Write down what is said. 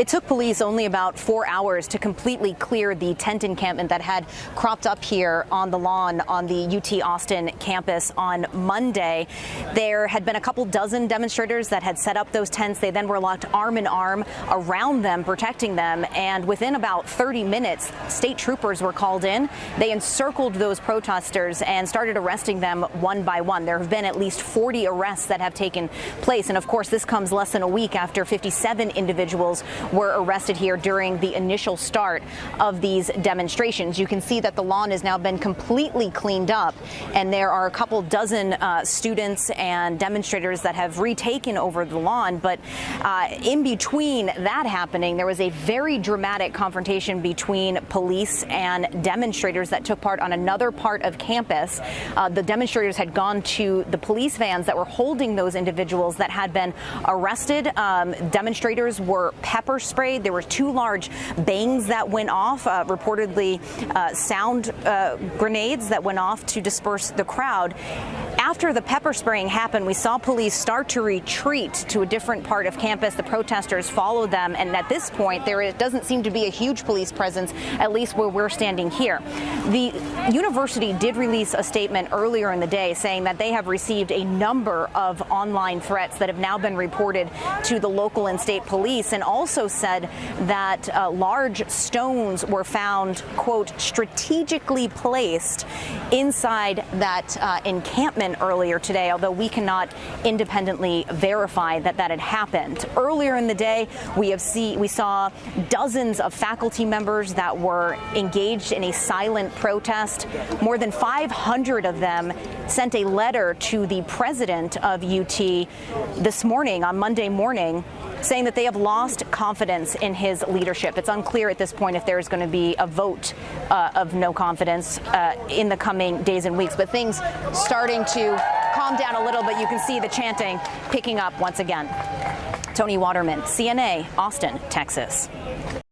It took police only about 4 hours to completely clear the tent encampment that had cropped up here on the lawn on the UT Austin campus on Monday. There had been a couple dozen demonstrators that had set up those tents. They then were locked arm in arm around them, protecting them. And within about 30 minutes, state troopers were called in. They encircled those protesters and started arresting them one by one. There have been at least 40 arrests that have taken place. And of course, this comes less than a week after 57 individuals were arrested here during the initial start of these demonstrations. You can see that the lawn has now been completely cleaned up, and there are a couple dozen students and demonstrators that have retaken over the lawn. But in between that happening, there was a very dramatic confrontation between police and demonstrators that took part on another part of campus. The demonstrators had gone to the police vans that were holding those individuals that had been arrested. Demonstrators were pepper sprayed. There were 2 large bangs that went off, reportedly sound grenades that went off to disperse the crowd. After the pepper spraying happened, we saw police start to retreat to a different part of campus. The protesters followed them, and at this point, there doesn't seem to be a huge police presence, at least where we're standing here. The university did release a statement earlier in the day saying that they have received a number of online threats that have now been reported to the local and state police, and also said that large stones were found, quote, strategically placed inside that encampment earlier today, although we cannot independently verify that that had happened. Earlier in the day, we saw dozens of faculty members that were engaged in a silent protest. More than 500 of them sent a letter to the president of UT this morning, on Monday morning, saying that they have lost confidence in his leadership. It's unclear at this point if there is going to be a vote of no confidence in the coming days and weeks, but things starting to calm down a little, but you can see the chanting picking up once again. Toni Waterman, CNA, Austin, Texas.